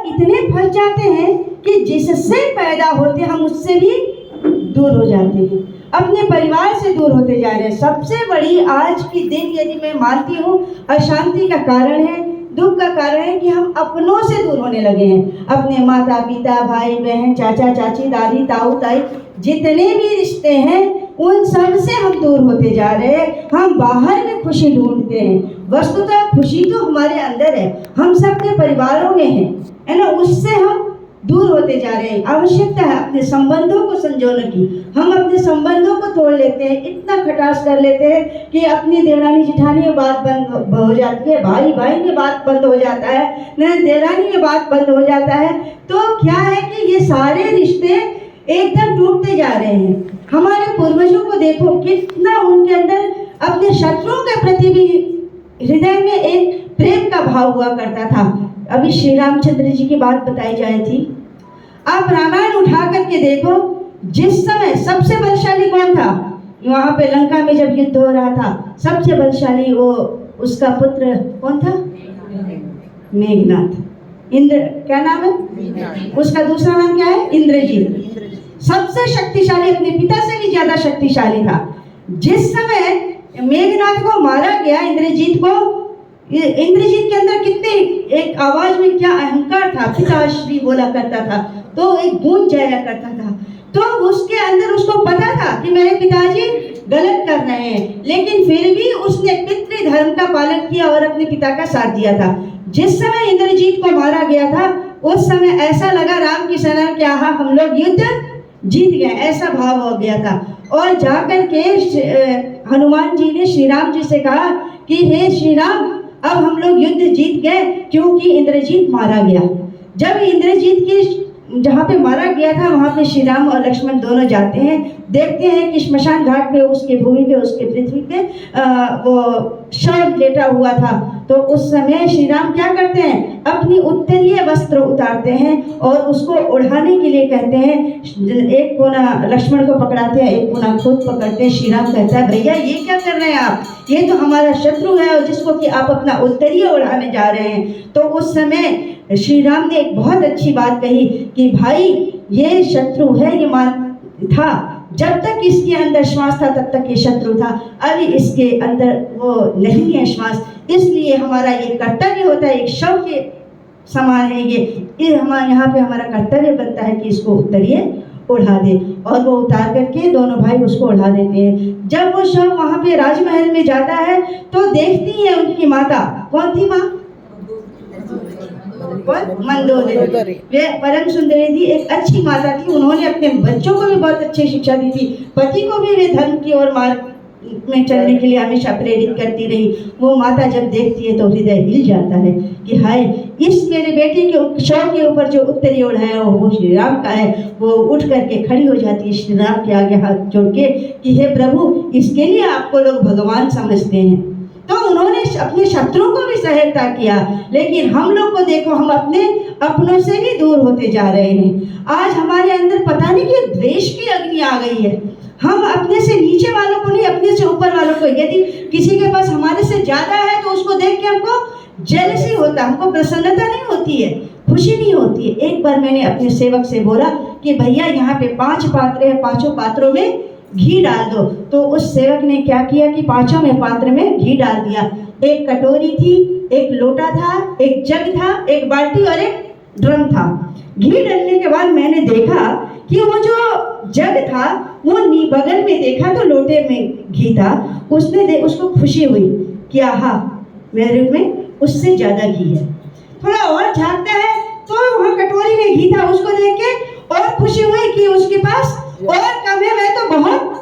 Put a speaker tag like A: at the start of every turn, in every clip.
A: इतने फंस जाते हैं कि जिससे पैदा होते हम उससे भी दूर हो जाते हैं, अपने परिवार से दूर होते जा रहे हैं। सबसे बड़ी आज की दिन यदि मैं मानती हूँ अशांति का कारण है, दुख का कारण है कि हम अपनों से दूर होने लगे हैं। अपने माता पिता, भाई बहन, चाचा चाची, दादी ताऊ ताई, जितने भी रिश्ते हैं उन सब से हम दूर होते जा रहे हैं। हम बाहर में खुशी ढूंढते हैं, वस्तुतः खुशी तो हमारे अंदर है, हम सबके परिवारों में है ना, उससे हम दूर होते जा रहे हैं। आवश्यकता है अपने संबंधों को संजोने की। हम अपने संबंधों को तोड़ लेते हैं, इतना खटास कर लेते हैं कि अपनी देवरानी जिठानी में बात बंद हो जाती है, भाई भाई में बात बंद हो जाता है, न देवरानी में बात बंद हो जाता है। तो क्या है कि ये सारे रिश्ते एकदम टूटते जा रहे हैं। हमारे पूर्वजों को देखो, कितना उनके अंदर अपने शत्रुओं के प्रति भी हृदय में एक प्रेम का भाव हुआ करता था। अभी श्री रामचंद्र जी की बात बताई जाए थी। आप रामायण उठा करके देखो, जिस समय सबसे बलशाली कौन था वहां पे लंका में जब युद्ध हो रहा था, सबसे बलशाली वो उसका पुत्र कौन था? मेघनाथ। इंद्र क्या नाम है उसका? दूसरा नाम क्या है? इंद्रजीत। सबसे शक्तिशाली, अपने पिता से भी ज्यादा शक्तिशाली था। जिस समय मेघनाथ को मारा गया, इंद्रजीत के अंदर कितने एक आवाज में क्या अहंकार था, पिताश्री बोला करता था, तो एक गूंज जाया करता था। तो उसके अंदर उसको पता था कि मेरे पिताजी गलत कर रहे हैं, लेकिन फिर भी उसने पितृ धर्म का पालन किया और अपने पिता का साथ दिया था। जिस समय इंद्रजीत को मारा गया था, उस समय ऐसा लगा राम की सेना कि आहा हम लोग युद्ध जीत गए, ऐसा भाव हो गया था। और जाकर के हनुमान जी ने श्री राम जी से कहा कि हे श्री राम, अब हम लोग युद्ध जीत गए क्योंकि इंद्रजीत मारा गया। जब इंद्रजीत की जहाँ पे मारा गया था वहाँ पे श्री राम और लक्ष्मण दोनों जाते हैं, देखते हैं कि श्मशान घाट पे उसके भूमि पे, उसके पृथ्वी पे वो शव लेटा हुआ था। तो उस समय श्री राम क्या करते हैं? अपनी उत्तरीय वस्त्र उतारते हैं और उसको ओढ़ाने के लिए कहते हैं। एक कोना लक्ष्मण को पकड़ाते हैं, एक कोना खुद पकड़ते हैं। श्री राम कहता है भैया ये क्या कर रहे हैं आप, ये तो हमारा शत्रु है और जिसको कि आप अपना उत्तरीय ओढ़ाने जा रहे हैं। तो उस समय श्री राम ने एक बहुत अच्छी बात कही कि भाई ये शत्रु है, ये मान था, जब तक इसके अंदर श्वास था तब तक ये शत्रु था, अभी इसके अंदर वो नहीं है श्वास, इसलिए हमारा ये कर्तव्य होता है, एक शव के समान है ये हमारे यहाँ पे हमारा कर्तव्य बनता है कि इसको उत्तरीय उड़ा दे। और वो उतार करके दोनों भाई उसको उड़ा देते हैं। जब वो शव वहाँ पे राजमहल में जाता है तो देखती है उनकी माता, कौन थी माँ? मंदोदरी। वे परम सुंदरी थी, एक अच्छी माता थी। उन्होंने अपने बच्चों को भी बहुत अच्छी शिक्षा दी थी, पति को भी वे धर्म की ओर मार्ग में चलने के लिए हमेशा प्रेरित करती रही। वो माता जब देखती है तो हृदय हिल जाता है कि हाय, इस मेरे बेटे के शव के ऊपर जो उत्तरी ओढ़ाया वो श्री राम का है। वो उठ करके खड़ी हो जाती है श्री राम के आगे हाथ जोड़ के कि हे प्रभु, इसके लिए आपको लोग भगवान समझते हैं। तो उन्होंने अपने शत्रुओं को भी सहायता किया, लेकिन हम लोग को देखो, हम अपने अपनों से भी दूर होते जा रहे हैं। आज हमारे अंदर पता नहीं कि द्वेष की अग्नि आ गई है। हम अपने से नीचे वालों को नहीं, अपने से ऊपर वालों को, यदि किसी के पास हमारे से ज्यादा है तो उसको देख के हमको जेलसी होता, हमको प्रसन्नता नहीं होती है, खुशी नहीं होती है। एक बार मैंने अपने सेवक से बोला कि भैया यहाँ पे 5 पात्र है, 5 पात्रों में घी डाल दो। तो उस सेवक ने क्या किया कि 5 में पात्र में घी डाल दिया। एक कटोरी थी, एक लोटा था, एक जग था, एक बाल्टी और एक ड्रम था। घी डालने के बाद मैंने देखा कि वो जो जग था वो बगल में देखा तो लोटे में घी था। उसको खुशी हुई कि आहा, मेरे में उससे ज्यादा घी है। थोड़ा और झांकता है तो वहाँ कटोरी में घी था, उसको देख के और खुशी हुई कि उसके पास और कम है, मैं तो बहुत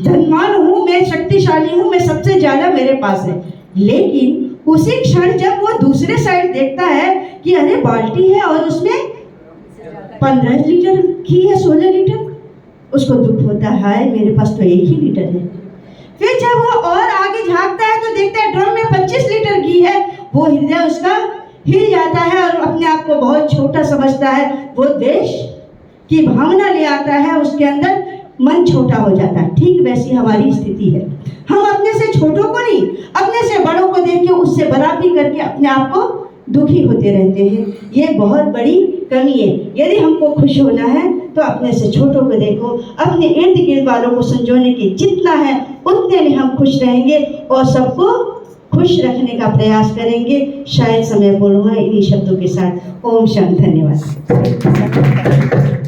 A: धनवान हूँ, मैं शक्तिशाली हूँ, मैं सबसे ज्यादा मेरे पास है। लेकिन उसी क्षण जब वो दूसरे साइड देखता है कि अरे बाल्टी है और उसमें 15 लीटर घी है, 16 लीटर, उसको दुख होता है, मेरे पास तो 1 ही लीटर है। फिर जब वो और आगे झांकता है तो देखता है ड्रम में 25 लीटर घी है। वो हृदय उसका हिल जाता है और अपने आप को बहुत छोटा समझता है। वो द्वेष की भावना ले आता है, उसके अंदर मन छोटा हो जाता है। ठीक वैसी हमारी स्थिति है। हम अपने से छोटों को नहीं, अपने से बड़ों को देख के उससे बराबरी करके अपने आप को दुखी होते रहते हैं। ये बहुत बड़ी कमी है। यदि हमको खुश होना है तो अपने से छोटों को देखो, अपने इर्द गिर्द वालों को संजोने की जितना है उतने में हम खुश रहेंगे और सबको खुश रखने का प्रयास करेंगे। शायद समय बोलूँगा इन्हीं शब्दों के साथ। ओम शांति, धन्यवाद।